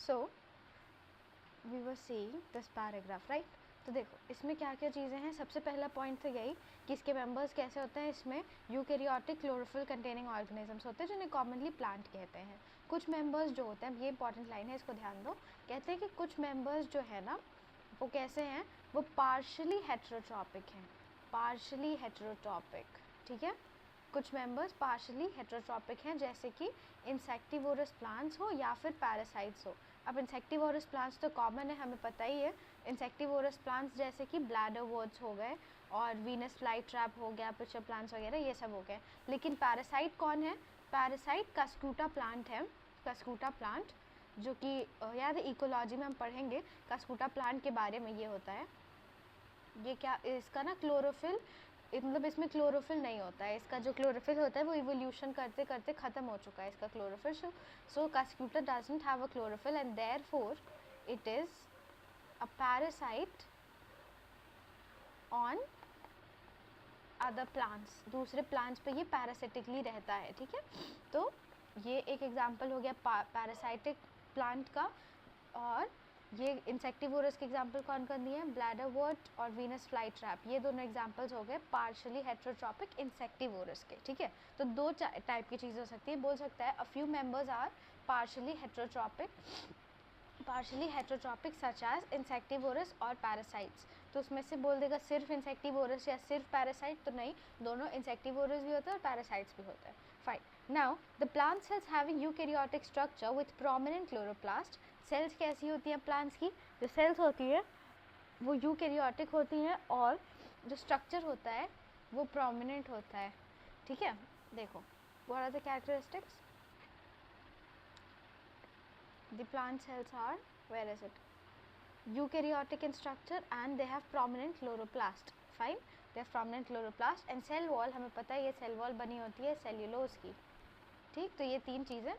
So we were seeing this paragraph, right. तो देखो इसमें क्या क्या चीज़ें हैं। सबसे पहला पॉइंट तो यही कि इसके मेंबर्स कैसे होते हैं। इसमें यूकैरियोटिक क्लोरोफिल कंटेनिंग ऑर्गेनिजम्स होते हैं जिन्हें कॉमनली प्लांट कहते हैं। कुछ मेंबर्स जो होते हैं, ये इंपॉर्टेंट लाइन है, इसको ध्यान दो। कहते हैं कि कुछ मेंबर्स जो है ना वो कैसे हैं, वो पार्शली हेटेरोट्रॉपिक हैं, पार्शली हेटेरोट्रॉपिक, ठीक है। कुछ मेंबर्स पार्शली हेटेरोट्रॉपिक हैं, जैसे कि इंसेक्टिवोरस प्लांट्स हो या फिर पैरासाइट्स हो। अब इंसेक्टिवोरस प्लांट्स तो कॉमन है, हमें पता ही है। इंसेक्टिवोरस प्लांट्स जैसे कि ब्लैडरवर्ट्स हो गए और वीनस फ्लाई ट्रैप हो गया, पिचर प्लांट्स वगैरह, ये सब हो गए। लेकिन पैरासाइट कौन है? पैरासाइट कास्कुटा प्लांट है, कास्कुटा प्लांट, जो कि याद है इकोलॉजी में हम पढ़ेंगे कास्कुटा प्लांट के बारे में। ये होता है, ये क्या, इसका ना क्लोरोफिल, मतलब इसमें क्लोरोफिल नहीं होता है। इसका जो क्लोरोफिल होता है वो इवोल्यूशन करते करते ख़त्म हो चुका है इसका chlorophyll. So cuscuta doesn't have a chlorophyll and therefore it is a parasite on other plants. दूसरे प्लांट्स पे ये पैरासिटिकली रहता है, ठीक है। तो ये एक एग्जांपल हो गया पैरासाइटिक प्लांट का। और ये इंसेक्टिवोरस के एग्जांपल कौन कौन दिए हैं? ब्लैडरवर्ट और वीनस फ्लाई ट्रैप, ये दोनों एग्जांपल्स हो गए पार्शियली हेटेरोट्रॉपिक इंसेक्टिवोरस के, ठीक है। तो दो टाइप की चीज़ हो सकती है। बोल सकता है a few members are partially heterotrophic, partially heterotrophic such as insectivorous और पैरासाइट्स। तो उसमें से बोल देगा सिर्फ इंसेक्टिवोरस या सिर्फ पैरासाइट, तो नहीं, दोनों इंसेक्टिवोरस भी होता है और पैरासाइट्स भी होता है। Fine. Now the plant cells having eukaryotic structure with prominent chloroplast. Cells कैसी होती हैं प्लांट्स की? जो सेल्स होती है वो यूकैरियोटिक होती हैं और जो स्ट्रक्चर होता है वो प्रोमिनेंट होता है, ठीक है। देखो, what are the characteristics? The plant cells are, where is it, eukaryotic in structure and they have prominent chloroplast. Fine, they have prominent chloroplast and cell wall, हमें पता है ये cell wall बनी होती है सेल्यूलोज की, ठीक। तो ये तीन चीज़ें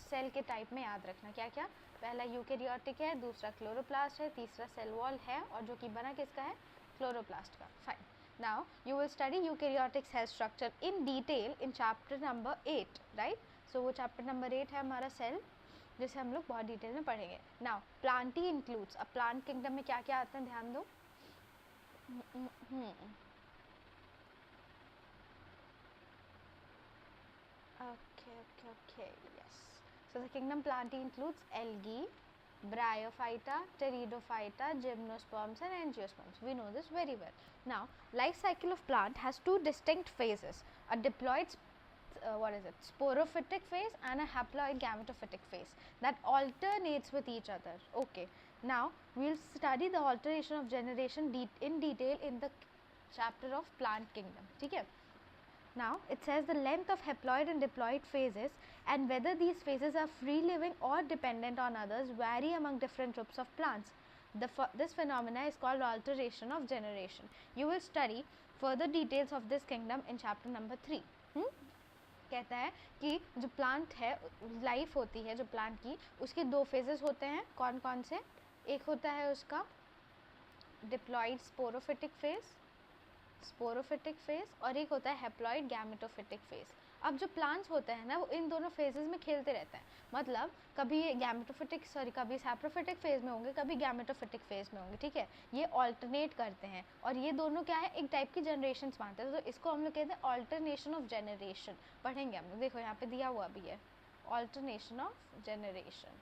सेल के टाइप में याद रखना। क्या क्या? पहला यूकैरियोटिक है, दूसरा क्लोरोप्लास्ट है, तीसरा सेल वॉल है, और जो कि बना किसका है? क्लोरोप्लास्ट का। Fine. Now you will study eukaryotic cell structure in detail in chapter number 8, right. So वो चैप्टर नंबर 8 है हमारा सेल, जिसे हम लोग बहुत डिटेल में पढ़ेंगे। नाउ प्लांटी इंक्लूड्स, अब प्लांट किंगडम में क्या क्या आते हैं ध्यान दो। Okay, yes. So the kingdom Plantae includes algae, Bryophyta, Pteridophyta, Gymnosperms and Angiosperms. We know this very well. Now, life cycle of plant has two distinct phases: a diploid sporophytic phase and a haploid gametophytic phase that alternates with each other. Okay. Now we'll study the alternation of generation in detail in the chapter of plant kingdom. ठीक है. Now it says the length of haploid and diploid phases and whether these phases are free living or dependent on others vary among different groups of plants. This phenomena is called alteration of generation. You will study further details of this kingdom in chapter number 3. कहता है कि जो plant है, life होती है जो plant की, उसके दो फेजेस होते हैं। कौन कौन से? एक होता है उसका डिप्लॉइड स्पोरोफिटिक फेज और एक होता है हैप्लॉइड गैमेटोफिटिक फेज। अब जो प्लांट्स होते हैं ना वो इन दोनों फेजेस में खेलते रहते हैं, मतलब कभी कभी सैप्रोफिटिक फेज में होंगे, कभी गैमेटोफिटिक फेज में होंगे, ठीक है। ये ऑल्टरनेट करते हैं और ये दोनों क्या है, एक टाइप की जनरेशन मानते हैं। तो इसको हम लोग कहते हैं ऑल्टरनेशन ऑफ जनरेशन। पढ़ेंगे हम लोग, देखो यहाँ पे दिया हुआ भी है ऑल्टरनेशन ऑफ जनरेशन,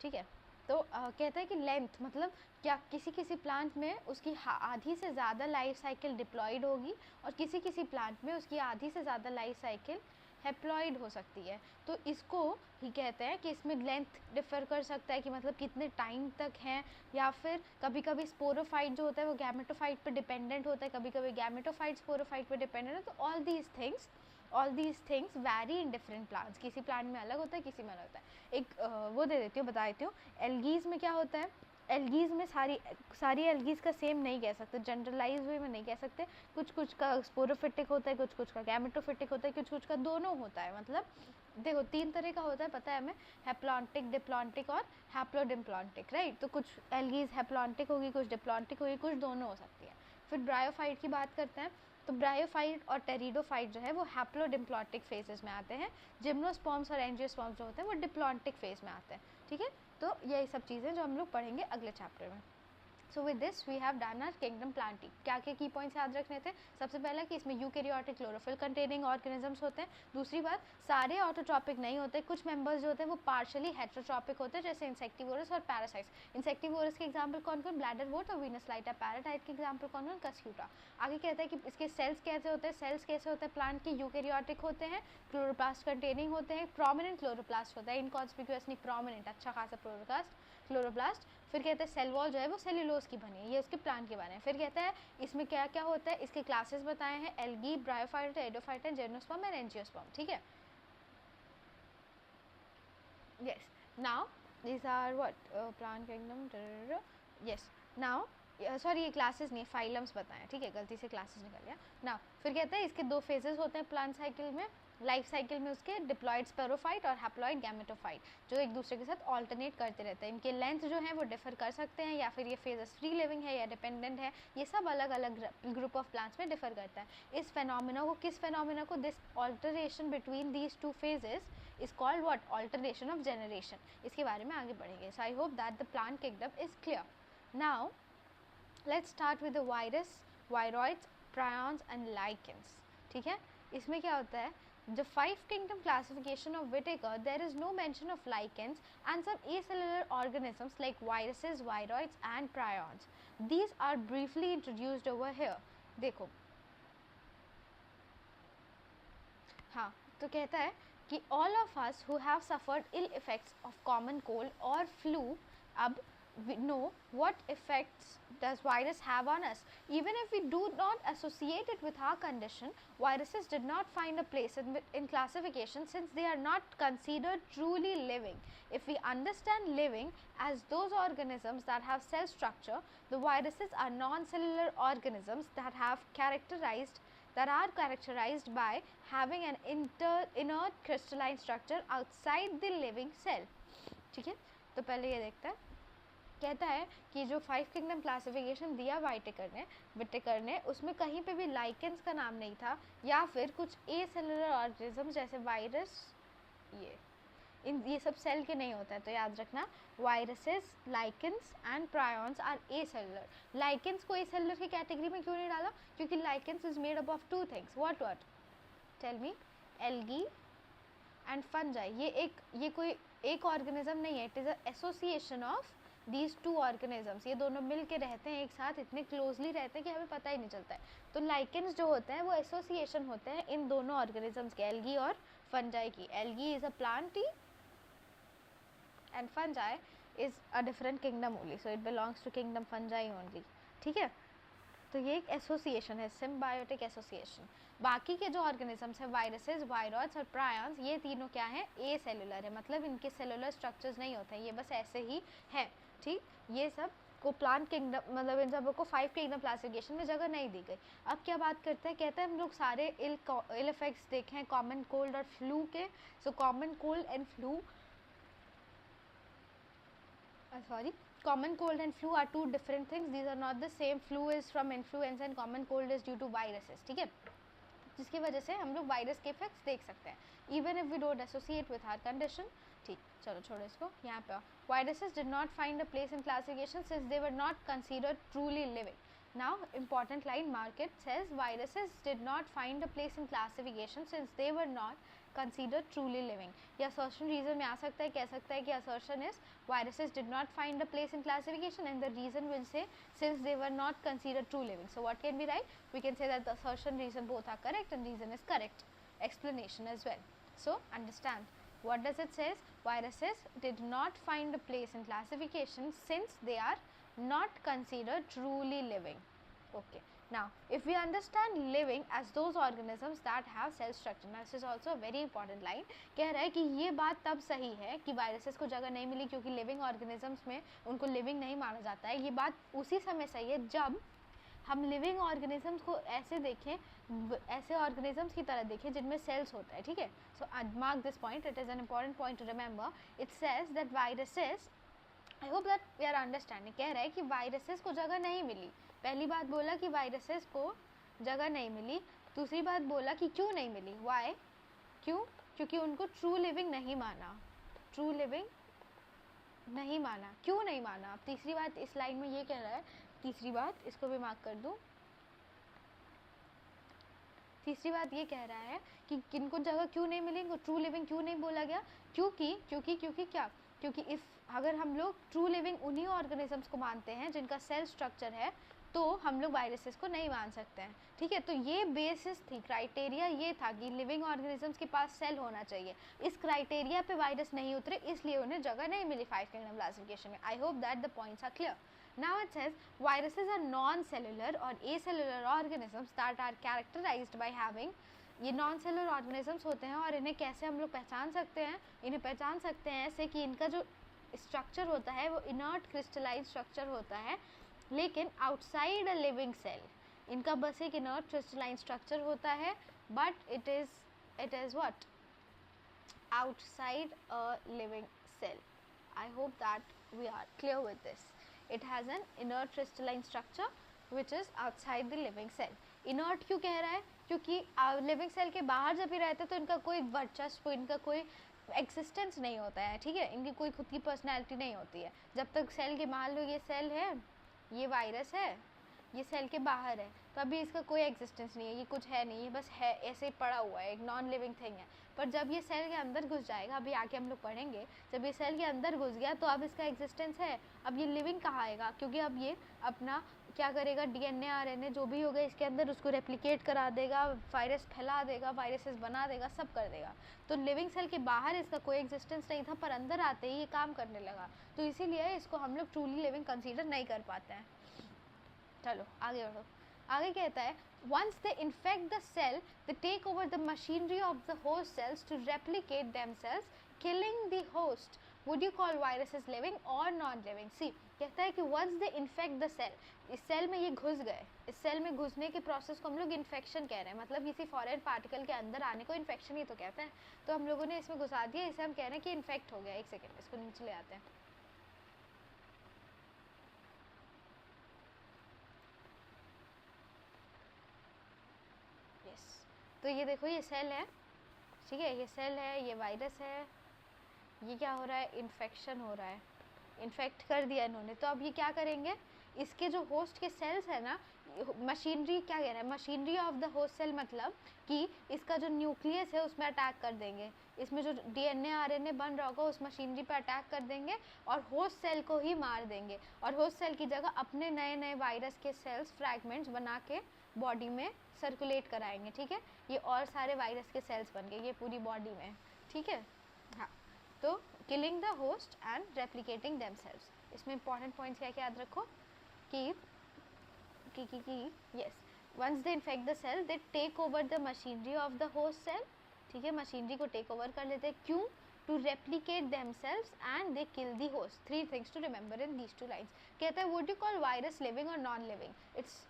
ठीक है। तो कहता है कि लेंथ, मतलब क्या किसी किसी प्लांट में उसकी आधी से ज़्यादा लाइफ साइकिल डिप्लॉयड होगी और किसी किसी प्लांट में उसकी आधी से ज़्यादा लाइफ साइकिल हैप्लॉयड हो सकती है। तो इसको ही कहते हैं कि इसमें लेंथ डिफ़र कर सकता है कि मतलब कितने टाइम तक हैं, या फिर कभी कभी स्पोरोफाइट जो होता है वो गैमेटोफाइट पे डिपेंडेंट होता है, कभी कभी गैमेटोफाइट स्पोरोफाइट पे डिपेंडेंट है। तो all these things vary in different plants. किसी प्लांट में अलग होता है, किसी में अलग होता है। एक वो दे देती हूँ, बता देती हूँ। एल्गीज़ में क्या होता है, एल्गीज़ में सारी एल्गीज़ का सेम नहीं कह सकते, जनरलाइज वे में नहीं कह सकते। कुछ का स्पोरोफिटिक होता है, कुछ का गैमेटोफिटिक होता है, कुछ का दोनों होता है। मतलब देखो 3 तरह का होता है, पता है हमें, हैप्लॉन्टिक, डिप्लॉन्टिक और हैप्लोडिप्लॉन्टिक, राइट। तो कुछ एल्गीज़ हैप्लॉन्टिक होगी, कुछ डिप्लॉन्टिक होगी, कुछ दोनों हो सकती है। फिर ब्रायोफाइट की बात करते हैं। तो ब्रायोफाइट और टेरिडोफाइट जो है वो हैप्लोडिप्लॉन्टिक फेजेस में आते हैं, जिम्नोस्पर्म्स और एंजियोस्पर्म्स जो होते हैं वो डिप्लॉन्टिक फेज में आते हैं, ठीक है। तो यही सब चीज़ें जो हम लोग पढ़ेंगे अगले चैप्टर में। So with this we have done our kingdom plantae. क्या क्या की पॉइंट्स याद रखने थे? सबसे पहला कि इसमें यूकैरियोटिक क्लोरोफिल कंटेनिंग ऑर्गेनिजम्स होते हैं। दूसरी बात, सारे ऑटोट्रॉपिक नहीं होते, कुछ मेंबर्स जो होते हैं वो पार्शियली हेटेरोट्रॉपिक होते हैं, जैसे इंसेक्टिवोरस और पैरासाइट्स। इंसेक्टिवोरस के एग्जांपल कौन कौन? ब्लैडर वोट और वीनस लाइटा। पैराटाइट के एग्जांपल कौन कौन? कस्क्यूटा। आगे कहता है कि इसके सेल्स कैसे होते हैं, सेल्स कैसे होते हैं प्लांट के? यूकैरियोटिक होते हैं, क्लोरोप्लास्ट कंटेनिंग होते हैं, प्रोमिनेंट क्लोरोप्लास्ट होता है, इनकॉन्स्पिक्यूअसली प्रोमिनेंट, अच्छा खासा क्लोरोप्लास्ट। फिर कहते हैं सेल वॉल जो है वो सेल्यूलोज की बनी है, ये उसके प्लांट के बने हैं। फिर कहता है इसमें क्या क्या होता है, इसके क्लासेस बताए हैं, algae, bryophyte, pteridophyte, gymnosperm and angiosperm, ठीक है। Yes, now these are what plant kingdom, yes now sorry ये क्लासेस नहीं, फाइलम्स बताएं, ठीक है, गलती से क्लासेस निकल गया ना। फिर कहते हैं इसके दो फेजेस होते हैं प्लांट साइकिल में, लाइफ साइकिल में उसके, डिप्लॉइड स्पेरोफाइट और हैप्लॉइड गैमेटोफाइट, जो एक दूसरे के साथ ऑल्टरनेट करते रहते हैं। इनके लेंथ जो है वो डिफर कर सकते हैं, या फिर ये फेजेस फ्री लिविंग है या डिपेंडेंट है, ये सब अलग अलग ग्रुप ऑफ प्लांट्स में डिफर करता है। इस फेनोमेना को, किस फेनोमेना को? This alteration between these two phases is called what? Alteration of generation. इसके बारे में आगे बढ़ेंगे। So I hope that the plant kingdom is clear. Now let's start with the virus, viroids, prions and lichens, ठीक है। इसमें क्या होता है? The five kingdom classification of Whittaker, there is no mention of lichens and some acellular organisms like viruses, viroids and prions. These are briefly introduced over here. देखो, हाँ, तो कहता है कि all of us who have suffered ill effects of common cold or flu, अब we know what effects does virus have on us. Even if we do not associate it with our condition, viruses did not find a place in classification since they are not considered truly living. If we understand living as those organisms that have cell structure, the viruses are non-cellular organisms that are characterized by having an inert crystalline structure outside the living cell, ठीक है। तो पहले ये देखते हैं, कहता है कि जो फाइव किंगडम क्लासिफिकेशन दिया विटेकर ने उसमें कहीं पे भी लाइकेंस का नाम नहीं था, या फिर कुछ ए सेलुलर ऑर्गेनिज्म जैसे वायरस, ये सब सेल के नहीं होता है, तो याद रखना viruses, lichens and prions are acellular. Lichens को ए सेलुलर की कैटेगरी में क्यों नहीं डाला? क्योंकि lichens is made up of two things. What tell me? Algae and fungi. ये कोई एक ऑर्गेनिज्म नहीं है, it is a association of these two organisms. ये दोनों मिल के रहते हैं एक साथ, इतने क्लोजली रहते हैं कि हमें पता ही नहीं चलता है। तो लाइकेंस जो होते हैं वो एसोसिएशन होते हैं इन दोनों ऑर्गेनिजम्स के, एल्गी और फंजाई की। Algae is a plant and fungi is a different kingdom only, so it belongs to kingdom fungi only, ठीक है। तो ये एक एसोसिएशन है, सिम्बायोटिक एसोसिएशन। बाकी के जो ऑर्गेनिजम्स हैं, वायरसेस, वायरॉइड्स और प्रायॉन्स, ये तीनों क्या हैं? ए सेलुलर है, मतलब इनके सेलुलर स्ट्रक्चर्स नहीं होते हैं, ये बस ऐसे ही है, ठीक। ये सब को प्लांट किंगडम, मतलब इन सबको फाइव किंगडम क्लासिफिकेशन में जगह नहीं दी गई। अब क्या बात करते हैं? कहते हैं हम लोग सारे इल इफेक्ट्स देखे हैं कॉमन कोल्ड और फ्लू के। So common cold and flu, common cold and flu are two different things. These are not the same. Flu is from influenza and common cold is due to viruses, ठीक है, जिसकी वजह से हम लोग virus के effects देख सकते हैं, even if we don't associate with our condition, ठीक। चलो छोड़ो इसको, यहाँ पे viruses did not find a place in classification since they were not considered truly living. Now, important line, market says viruses did not find a place in classification since they were not considered truly living. ये assertion reason में आ सकता है, कह सकता है कि assertion is viruses did not find a place in classification, and the reason will say since they were not considered true living. So what can we write? We can say that the assertion reason both are correct and reason is correct. Explanation as well. So understand. What does it says? Viruses did not find a place in classification since they are not considered truly living. Okay, now if we understand living as those organisms that have cell structure, now this is also a very important line, कह रहा है कि ये बात तब सही है कि वायरसेस को जगह नहीं मिली क्योंकि लिविंग ऑर्गेनिजम्स में उनको लिविंग नहीं माना जाता है। ये बात उसी समय सही है जब हम लिविंग ऑर्गेनिजम्स को ऐसे देखें, ऐसे ऑर्गेनिजम्स की तरह देखें जिनमें सेल्स होता है, ठीक है। So mark this point, it is an important point to remember. It says that viruses, I hope that we are understanding, कह रहा है कि वायरसेस को जगह नहीं मिली। पहली बात बोला कि वायरसेस को जगह नहीं मिली। दूसरी बात बोला कि क्यों नहीं मिली, वाई, क्यों, क्योंकि उनको ट्रू लिविंग नहीं माना, ट्रू लिविंग नहीं माना। क्यों नहीं माना? अब तीसरी बात इस लाइन में ये कह रहा है, तीसरी बात इसको भी मार्क कर दूँ, तीसरी बात ये कह रहा है कि किनको जगह क्यों नहीं मिली, इनको ट्रू लिविंग क्यों नहीं बोला गया, क्योंकि क्या, क्योंकि इफ़ अगर हम लोग ट्रू लिविंग उन्हीं ऑर्गेनिजम्स को मानते हैं जिनका सेल स्ट्रक्चर है, तो हम लोग वायरसेस को नहीं मान सकते हैं। ठीक है, तो ये बेसिस थी, क्राइटेरिया ये था कि लिविंग ऑर्गेनिजम्स के पास सेल होना चाहिए। इस क्राइटेरिया पे वायरस नहीं उतरे, इसलिए उन्हें जगह नहीं मिली 5 किंगडम क्लासिफिकेशन में। I hope that the points are clear. Now it says viruses are non-cellular और acellular organisms that are characterized by having, ये नॉन सेलुलर ऑर्गेनिजम्स होते हैं और इन्हें कैसे हम लोग पहचान सकते हैं, इन्हें पहचान सकते हैं ऐसे कि इनका जो स्ट्रक्चर होता है वो इनर्ट क्रिस्टलाइज स्ट्रक्चर होता है, लेकिन आउटसाइड अ लिविंग सेल इनका बस एक इनर्ट क्रिस्टलाइन स्ट्रक्चर होता है, but it is what, outside a living cell. I hope that we are clear with this. It has an inert crystalline structure which is outside the living cell. Inert क्यों कह रहा है? क्योंकि living cell के बाहर जब भी रहते तो इनका कोई वर्चस्व, इनका कोई एग्जिस्टेंस नहीं होता है। ठीक है, इनकी कोई खुद की पर्सनैलिटी नहीं होती है। जब तक सेल के, मान लो ये सेल है, ये वायरस है, ये सेल के बाहर है, तो अभी इसका कोई एग्जिस्टेंस नहीं है, ये कुछ है नहीं, ये बस है, ऐसे ही पड़ा हुआ है, एक नॉन लिविंग थिंग है। पर जब ये सेल के अंदर घुस जाएगा, अभी आके हम लोग पढ़ेंगे, जब ये सेल के अंदर घुस गया तो अब इसका एग्जिस्टेंस है। अब ये लिविंग कहाँ आएगा, क्योंकि अब ये अपना क्या करेगा, डीएनए आरएनए जो भी होगा इसके अंदर उसको रेप्लिकेट करा देगा, वायरस फैला देगा, वायरसेस बना देगा, सब कर देगा। तो लिविंग सेल के बाहर इसका कोई एग्जिस्टेंस नहीं था, पर अंदर आते ही ये काम करने लगा, तो इसीलिए इसको हम लोग ट्रूली लिविंग कंसीडर नहीं कर पाते हैं। चलो आगे बढ़ो। आगे कहता है once they infect the cell they take over the machinery of the host cells to replicate themselves killing the host. Would you call viruses living or non-living? See, कहता है कि once they infect the cell, इस cell में ये घुस गए, इस cell में घुसने के प्रोसेस को हम लोग इन्फेक्शन कह रहे हैं, मतलब किसी फॉरेन पार्टिकल के अंदर आने को इन्फेक्शन ही तो कहते हैं। तो हम लोगों ने इसमें घुसा दिया, इसे हम कह रहे हैं कि इन्फेक्ट हो गया। एक सेकेंड, इसको नीचे ले आते हैं। तो ये देखो, ये सेल है, ठीक है, ये सेल है, ये वायरस है, ये क्या हो रहा है, इन्फेक्शन हो रहा है, इन्फेक्ट कर दिया इन्होंने। तो अब ये क्या करेंगे, इसके जो होस्ट के सेल्स है ना, मशीनरी क्या कह रहा है, machinery of the host cell, मतलब कि इसका जो न्यूक्लियस है उसमें अटैक कर देंगे, इसमें जो डीएनए आरएनए बन रहा होगा उस मशीनरी पर अटैक कर देंगे और होस्ट सेल को ही मार देंगे, और होस्ट सेल की जगह अपने नए नए वायरस के सेल्स फ्रैगमेंट्स बना के बॉडी में सर्कुलेट कराएंगे। ठीक है, ये और सारे वायरस के सेल्स बन गए ये पूरी बॉडी में। ठीक है, हाँ, तो killing the host and replicating themselves. इसमें इंपॉर्टेंट पॉइंट्स क्या क्या याद रखो कि yes, once they infect the cell they take over the machinery of the host cell. ठीक है, मशीनरी को टेक ओवर कर लेते हैं, क्यों, to replicate themselves and they kill the host. 3 things to remember in these 2 lines. कहता है would you call virus living or non living?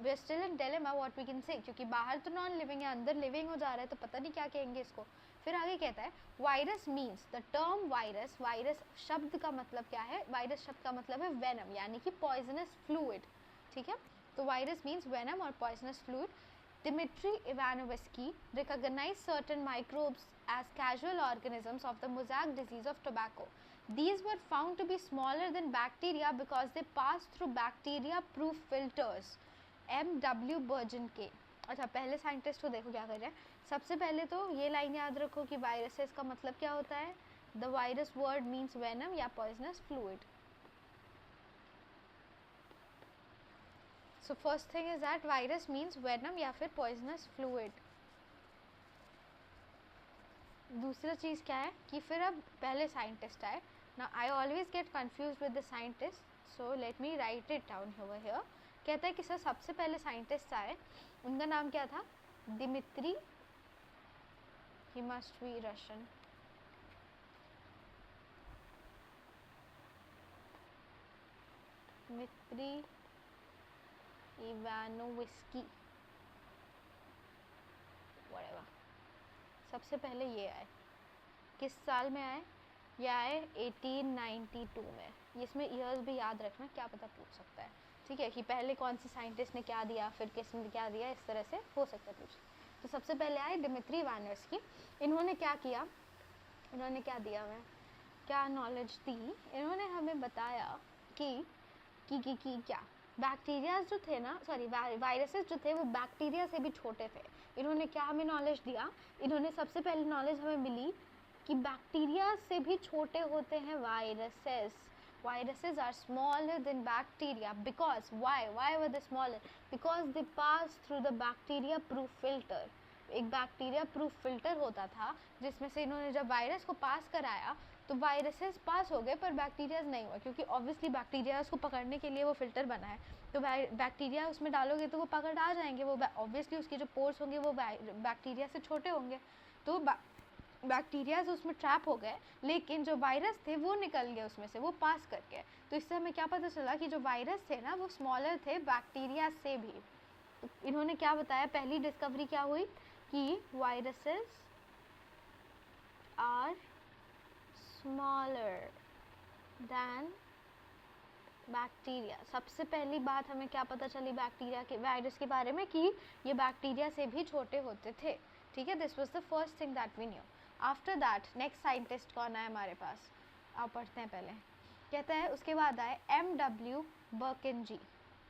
We're still in dilemma what we can say, क्योंकि बाहर तो non living है, अंदर living हो जा रहा है, तो पता नहीं क्या कहेंगे इसको। फिर आगे कहता है virus means, the term virus, virus शब्द का मतलब क्या है, वायरस शब्द का मतलब है वेनम, यानी कि पॉइजनस फ्लूइड। ठीक है, तो वायरस मीन्स वेनम और poisonous fluid. Dmitry Ivanovsky recognized certain microbes as casual organisms of the mosaic disease of tobacco. These were found to be smaller than bacteria because they pass through bacteria-proof filters. M.W. Burgeon के। अच्छा, पहले scientist को देखो क्या कर रहे हैं। सबसे पहले तो ये लाइन याद रखो कि वायरसेस का मतलब क्या होता है, the virus word means venom या poisonous fluid. So first thing is that virus means venom या फिर poisonous fluid। दूसरा चीज़ क्या है कि फिर अब पहले साइंटिस्ट आए। Now I always get confused with the scientists, so let me write it down over here। कहता है कि सर सबसे पहले साइंटिस्ट आए, उनका नाम क्या था, Dmitri, he must be Russian, Dmitri Ivanovsky, whatever। सबसे पहले ये आए, किस साल में आए, ये आए 1892 में। इसमें ईयर्स भी याद रखना, क्या पता पूछ सकता है। ठीक है, कि पहले कौन से साइंटिस्ट ने क्या दिया, फिर किसने क्या दिया, इस तरह से हो सकता है कुछ। तो सबसे पहले आए डिमित्री इवानोव्स्की। इन्होंने क्या किया, इन्होंने क्या दिया, हमें क्या नॉलेज दी, इन्होंने हमें बताया कि क्या बैक्टीरिया जो थे ना, सॉरी वायरसेस जो थे वो बैक्टीरिया से भी छोटे थे। इन्होंने क्या हमें नॉलेज दिया, इन्होंने सबसे पहले नॉलेज हमें मिली कि बैक्टीरिया से भी छोटे होते हैं viruses. Viruses are smaller than bacteria because why were they smaller? Because they pass through the bacteria proof filter. एक बैक्टीरिया प्रूफ फिल्टर होता था जिसमें से इन्होंने जब वायरस को पास कराया तो वायरसेस पास हो गए पर बैक्टीरियाज नहीं हुआ, क्योंकि ऑब्वियसली बैक्टीरियाज को पकड़ने के लिए वो फिल्टर बना है। तो बैक्टीरिया उसमें डालोगे तो वो पकड़ आ जाएंगे, वो ऑब्वियसली उसके जो पोर्स होंगे वो बैक्टीरिया से छोटे होंगे, तो बैक्टीरियाज उसमें ट्रैप हो गए, लेकिन जो वायरस थे वो निकल गए उसमें से, वो पास कर गए। तो इससे हमें क्या पता चला कि जो वायरस थे ना वो स्मॉलर थे बैक्टीरिया से भी। तो इन्होंने क्या बताया, पहली डिस्कवरी क्या हुई कि viruses are smaller than bacteria. सबसे पहली बात हमें क्या पता चली बैक्टीरिया के, वायरस के बारे में, कि ये बैक्टीरिया से भी छोटे होते थे। ठीक है, this was the first thing that we knew. After that next scientist कौन आया हमारे पास, आप पढ़ते हैं पहले। कहते हैं उसके बाद आए M.W. बर्किंजी,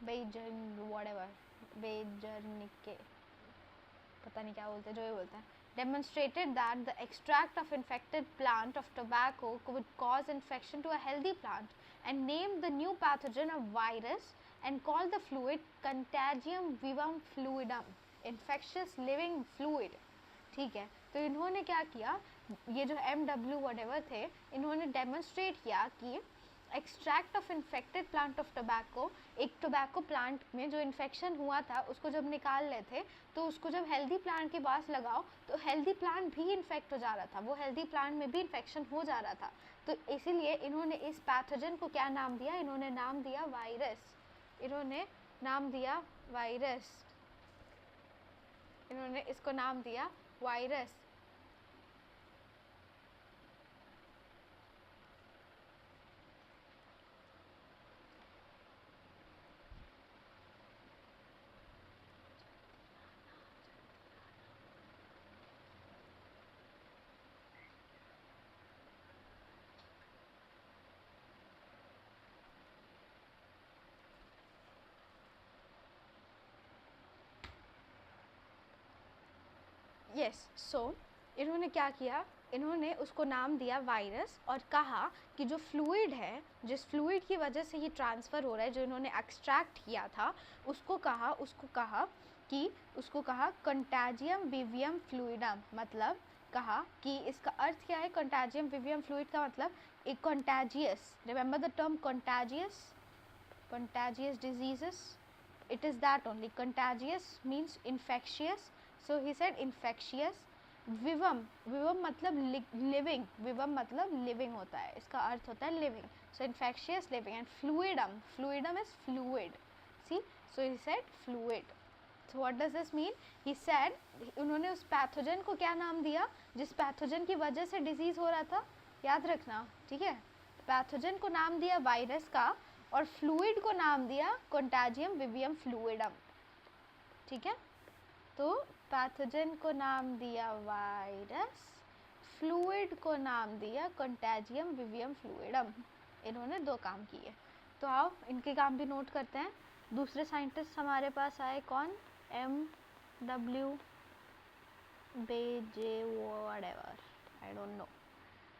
बेजरनिके, पता नहीं क्या बोलते हैं, जो ये बोलते हैं। Demonstrated that the extract of infected plant of tobacco could cause infection to a healthy plant and named the new pathogen a virus and called the fluid Contagium vivum fluidum, infectious living fluid। ठीक है, तो इन्होंने क्या किया, ये जो M.W. whatever थे, इन्होंने डेमोन्स्ट्रेट किया कि extract of infected plant of tobacco, एक टोबैको प्लांट में जो इन्फेक्शन हुआ था उसको जब निकाल रहे थे तो उसको जब हेल्दी प्लांट के पास लगाओ तो हेल्दी प्लांट भी इन्फेक्ट हो जा रहा था, वो हेल्दी प्लांट में भी इन्फेक्शन हो जा रहा था। तो इसीलिए इन्होंने इस पैथोजन को क्या नाम दिया, इन्होंने नाम दिया वायरस। इन्होंने नाम दिया वायरस, इन्होंने इसको नाम दिया वायरस। यस, सो इन्होंने क्या किया, इन्होंने उसको नाम दिया वायरस और कहा कि जो फ्लूइड है, जिस फ्लूइड की वजह से ये ट्रांसफ़र हो रहा है, जो इन्होंने एक्सट्रैक्ट किया था, उसको कहा कंटैजियम विवियम फ्लूइडम। मतलब कहा कि इसका अर्थ क्या है, कंटैजियम विवियम फ्लूइड का मतलब एक contagious, remember the term contagious diseases, it is that only, contagious means infectious, so he said infectious। विवम, विवम मतलब लिविंग, विवम मतलब लिविंग होता है, इसका अर्थ होता है living, so infectious living. And fluidum, fluidum is fluid, see, so he said fluid. So what does this mean? He said, उन्होंने उस पैथोजन को क्या नाम दिया, जिस पैथोजन की वजह से डिजीज हो रहा था, याद रखना, ठीक है। पैथोजन को नाम दिया वायरस का और फ्लूइड को नाम दिया कंटाजियम विवियम फ्लूइडम। ठीक है, तो पैथोजन को नाम दिया वायरस, फ्लूइड को नाम दिया कंटाजियम विवियम फ्लूइडम। इन्होंने दो काम किए, तो आओ इनके काम भी नोट करते हैं। दूसरे साइंटिस्ट हमारे पास आए कौन, M.W. बेजे व्हाटएवर, आई डोंट नो।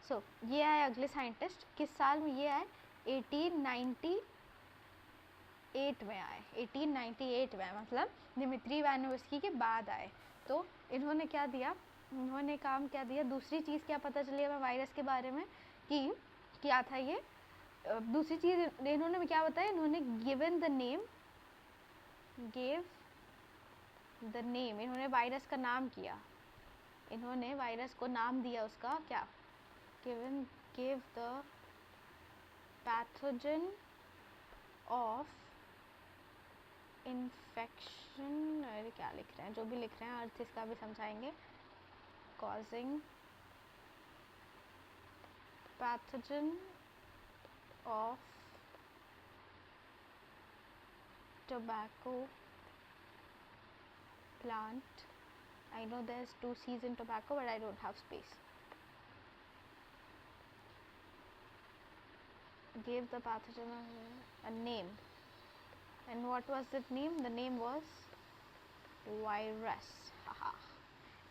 सो ये आए अगले साइंटिस्ट, किस साल में ये आए, 1898 में आए, 1898 में, मतलब डिमित्री इवानोव्स्की के बाद आए। तो इन्होंने क्या दिया, इन्होंने काम क्या दिया, दूसरी चीज़ क्या पता चली हमें वायरस के बारे में कि क्या था ये, दूसरी चीज़ इन्होंने क्या बताया, इन्होंने given the name, gave the name, इन्होंने वायरस का नाम किया, इन्होंने वायरस को नाम दिया उसका क्या, give the pathogen of infection, अरे क्या लिख रहे हैं, जो भी लिख रहे हैं अर्थ इसका भी समझाएंगे, causing pathogen of tobacco plant. I know there's 2 C's in tobacco, but I don't have space. Gave the pathogen a name. And what was that name? The name was virus. Haha.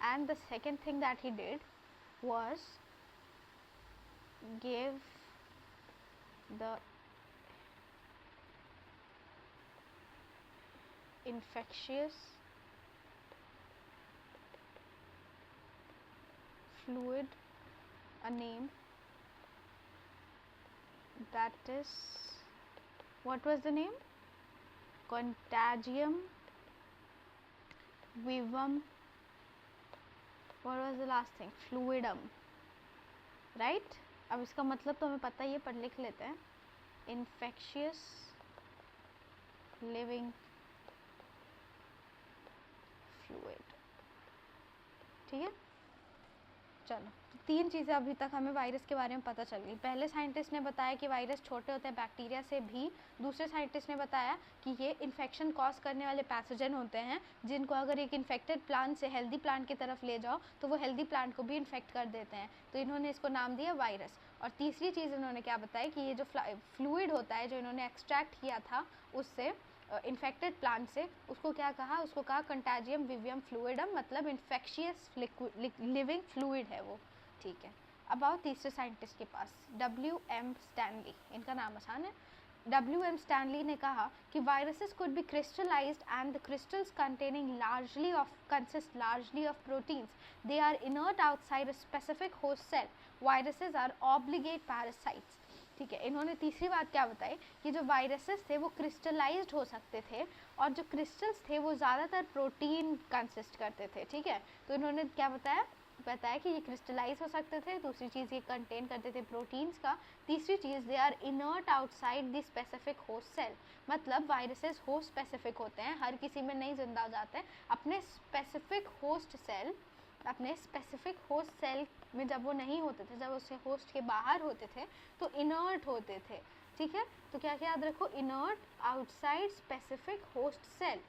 And the second thing that he did was gave the infectious fluid a name, that is, what was the name? Contagium vivum. What was the last thing? Fluidum. Right? अब इसका मतलब तो हमें पता ही है, पर लिख लेते हैं. Infectious living fluid. ठीक है, चलो. तो 3 चीज़ें अभी तक हमें वायरस के बारे में पता चल गई. पहले साइंटिस्ट ने बताया कि वायरस छोटे होते हैं बैक्टीरिया से भी. दूसरे साइंटिस्ट ने बताया कि ये इन्फेक्शन कॉज करने वाले पैथोजन होते हैं, जिनको अगर एक इन्फेक्टेड प्लांट से हेल्दी प्लांट की तरफ ले जाओ तो वो हेल्दी प्लांट को भी इन्फेक्ट कर देते हैं. तो इन्होंने इसको नाम दिया वायरस. और तीसरी चीज़ इन्होंने क्या बताया कि ये जो फ्लूइड होता है जो इन्होंने एक्सट्रैक्ट किया था उससे इन्फेक्टेड प्लांट से, उसको क्या कहा? उसको कहा कंटाजियम विवियम फ्लूइडम, मतलब इन्फेक्शियस लिविंग फ्लूइड है वो. ठीक है. अब आओ तीसरे साइंटिस्ट के पास, WM स्टैनली. इनका नाम आसान है. WM स्टैनली ने कहा कि viruses could be crystallized and the crystals containing consist largely of proteins. They are inert outside a specific host cell. Viruses are obligate parasites. ठीक है. इन्होंने तीसरी बात क्या बताई कि जो वायरसेस थे वो क्रिस्टलाइज्ड हो सकते थे और जो क्रिस्टल्स थे वो ज़्यादातर प्रोटीन कंसिस्ट करते थे. ठीक है. तो इन्होंने क्या बताया कि ये क्रिस्टलाइज हो सकते थे. दूसरी चीज़ ये कंटेन करते थे प्रोटीन्स का. तीसरी चीज़ they are inert outside the specific host cell. मतलब वायरसेस होस्ट स्पेसिफिक होते हैं, हर किसी में नहीं जिंदा हो जाते हैं. अपने स्पेसिफिक होस्ट सेल में जब वो नहीं होते थे, जब उससे होस्ट के बाहर होते थे तो इनर्ट होते थे. ठीक है. तो क्या क्या याद रखो? Inert outside specific host cell.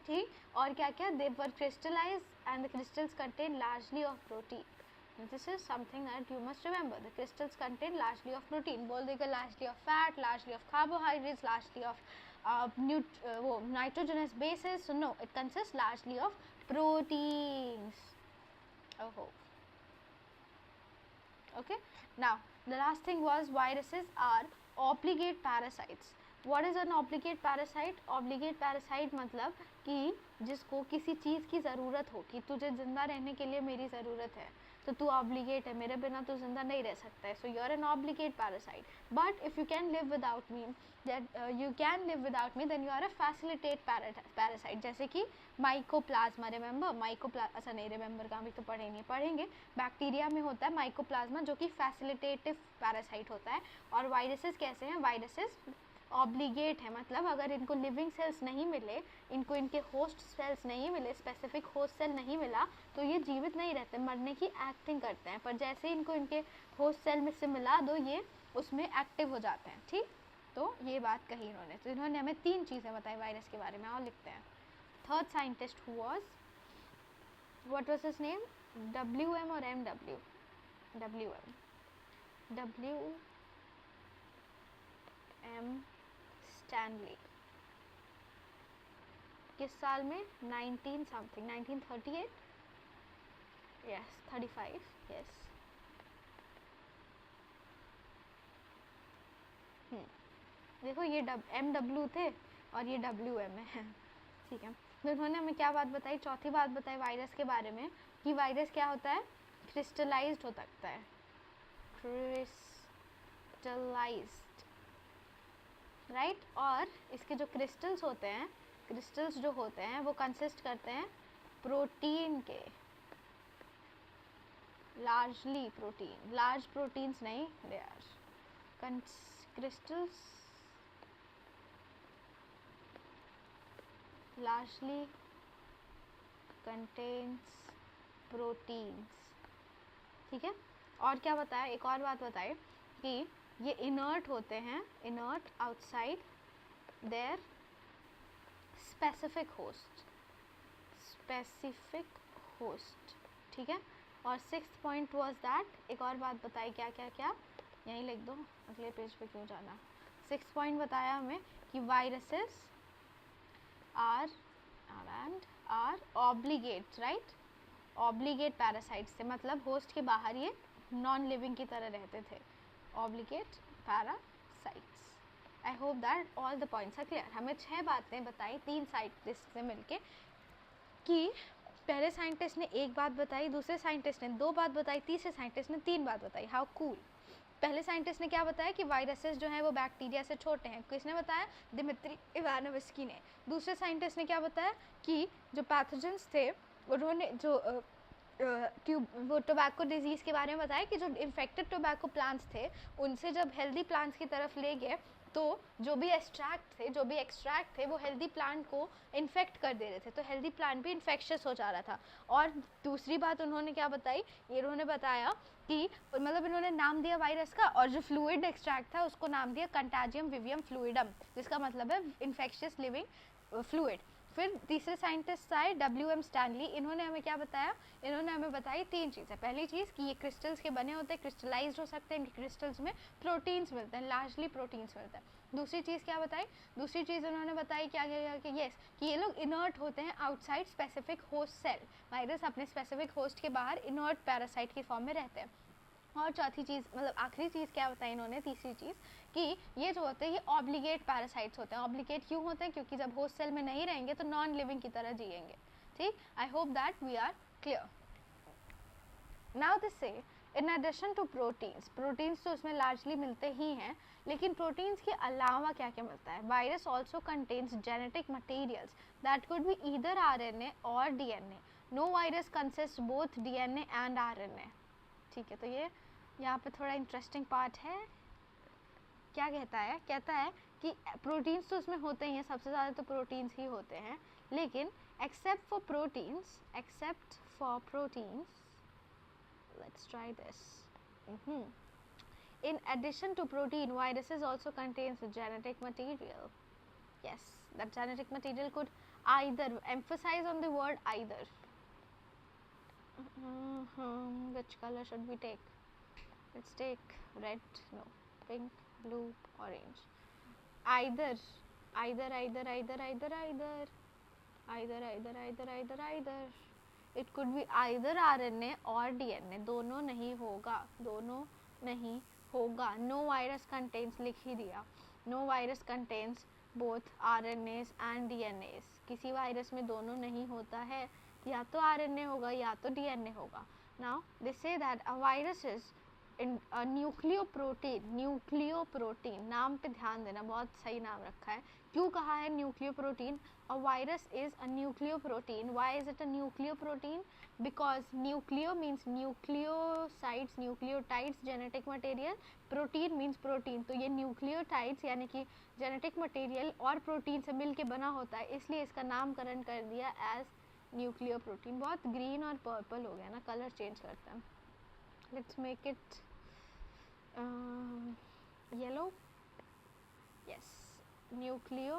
ठीक. और क्या क्या? They were crystallize and the crystals contain largely of protein. This is something that you must remember. The crystals contain largely of protein. बोल देगा largely of fat, largely of carbohydrates, largely of nitrogenous bases. So no, it consists largely of proteins. Oh. Okay. Now the last thing was viruses are obligate parasites. What is an obligate parasite? Obligate parasite मतलब कि जिसको किसी चीज़ की ज़रूरत हो, कि तुझे ज़िंदा रहने के लिए मेरी ज़रूरत है तो तू ऑब्लिगेट है, मेरे बिना तो ज़िंदा नहीं रह सकता है. So you are an obligate parasite. But if you can live without me then you are a facilitate parasite. जैसे कि माइकोप्लाज्मा. रिमेंबर अच्छा नहीं रिमेंबर का, अभी तो पढ़ेंगे. बैक्टीरिया में होता है माइकोप्लाज्मा जो कि फैसिलिटेटिव पैरासाइट होता है. और वायरसेस कैसे हैं? वायरसेस ऑब्लिगेट है, मतलब अगर इनको लिविंग सेल्स नहीं मिले, इनको इनके होस्ट सेल्स नहीं मिले, स्पेसिफिक होस्ट सेल नहीं मिला तो ये जीवित नहीं रहते, मरने की एक्टिंग करते हैं. पर जैसे इनको इनके होस्ट सेल में से मिला दो ये उसमें एक्टिव हो जाते हैं. ठीक. तो ये बात कही इन्होंने. तो इन्होंने हमें 3 चीज़ें बताई वायरस के बारे में. और लिखते हैं. Third scientist who was, what was his name? WM और MW? WM Stanley. किस साल में? 1938. यस 35. यस. देखो ये MW थे और ये WM है. ठीक है. तो इन्होंने हमें क्या बात बताई? चौथी बात बताई वायरस के बारे में कि वायरस क्या होता है? क्रिस्टलाइज्ड हो सकता है. क्रिस्टलाइज्ड. राइट. और इसके जो क्रिस्टल्स होते हैं, क्रिस्टल्स जो होते हैं वो कंसिस्ट करते हैं प्रोटीन के. लार्जली प्रोटीन, लार्ज प्रोटीन्स नहीं, they are crystals largely contains proteins. ठीक है. और क्या बताया? एक और बात बताए कि ये इनर्ट होते हैं, inert outside there specific host, ठीक है। और 6th पॉइंट वाज दैट, एक और बात बताई, क्या क्या क्या, यहीं लिख दो, अगले पेज पे क्यों जाना। 6th पॉइंट बताया हमें कि viruses are obligate, right, obligate parasites थे, मतलब होस्ट के बाहर ये नॉन लिविंग की तरह रहते थे, obligate parasites. I hope that all the points are clear. हमें 6 बातें बताई 3 साइंटिस्ट से मिलके, कि पहले साइंटिस्ट ने एक बात बताई, दूसरे साइंटिस्ट ने 2 बात बताई, तीसरे साइंटिस्ट ने 3 बात बताई। How cool. पहले साइंटिस्ट ने क्या बताया कि वायरसेस जो हैं वो बैक्टीरिया से छोटे हैं, किसने बताया, दिमित्री इवानोव्स्की ने। दूसरे साइंटिस्ट ने क्या बताया कि जो पैथोजेंस थे उन्होंने जो वो टोबैको डिजीज़ के बारे में बताया कि जो इन्फेक्टेड टोबैको प्लांट्स थे उनसे जब हेल्दी प्लांट्स की तरफ ले गए तो जो भी एक्सट्रैक्ट थे वो हेल्दी प्लांट को इन्फेक्ट कर दे रहे थे, तो हेल्दी प्लांट भी इन्फेक्शियस हो जा रहा था। और दूसरी बात उन्होंने क्या बताई, इन्होंने बताया कि मतलब इन्होंने नाम दिया वायरस का, और जो फ्लूइड एक्सट्रैक्ट था उसको नाम दिया कंटाजियम विवियम फ्लूइडम, जिसका मतलब है इन्फेक्शियस लिविंग फ्लूइड। फिर तीसरे साइंटिस्ट आए WM स्टैनली, इन्होंने हमें क्या बताया, इन्होंने हमें बताई 3 चीज़ें। पहली चीज़ कि ये क्रिस्टल्स के बने होते हैं, क्रिस्टलाइज्ड हो सकते हैं, इनके क्रिस्टल्स में प्रोटीन्स मिलते हैं, लार्जली प्रोटीन्स मिलते हैं। दूसरी चीज़ क्या बताई, दूसरी चीज़ उन्होंने बताई क्या क्या कि येस कि ये लोग इनर्ट होते हैं outside specific host cell, virus अपने स्पेसिफिक होस्ट के बाहर इनर्ट पैरासाइट की फॉर्म में रहते हैं। और चौथी चीज़ मतलब आखिरी चीज़ क्या बताई इन्होंने, तीसरी चीज़, कि ये जो होते हैं ये ऑब्लिगेट पैरासाइट्स होते हैं। ऑब्लिगेट क्यों होते हैं, क्योंकि जब होस्ट सेल में नहीं रहेंगे तो नॉन लिविंग की तरह जिएंगे, ठीक। I hope that we are clear. Now this से इन एडिशन टू प्रोटीन्स तो उसमें लार्जली मिलते ही हैं, लेकिन प्रोटीन्स के अलावा क्या क्या मिलता है, virus also contains genetic materials that could be either RNA और DNA। No virus consist both DNA and RNA, ठीक है। तो ये यहाँ पे थोड़ा इंटरेस्टिंग पार्ट है। क्या कहता है कि प्रोटीन्स तो उसमें होते ही हैं, सबसे ज़्यादा तो प्रोटीन्स ही होते हैं, लेकिन except for proteins let's try this. In addition to protein, viruses also contains genetic material. Yes, that genetic material could either, emphasize on the word either. Which color should we take? Let's take red, no, pink, blue, orange. Either. It could be either RNA or DNA. दोनों नहीं होगा। No virus contains, लिख ही दिया, no virus contains both RNAs and DNAs. किसी virus में दोनों नहीं होता है, या तो RNA होगा या तो DNA होगा। Now they say that a virus is nucleoprotein, नाम पे ध्यान देना, बहुत सही नाम रखा है। क्यों कहा है nucleoprotein? A virus is a nucleoprotein. Why is it a nucleoprotein? Because nucleo means nucleosides, nucleotides, genetic material, protein means protein. तो ये न्यूक्लियोटाइड्स यानी कि जेनेटिक मटेरियल और प्रोटीन से मिल के बना होता है, इसलिए इसका नामकरण कर दिया एज न्यूक्लियोप्रोटीन। बहुत ग्रीन और पर्पल हो गया ना, कलर चेंज करता है। Let's make it yellow. Yes, nucleo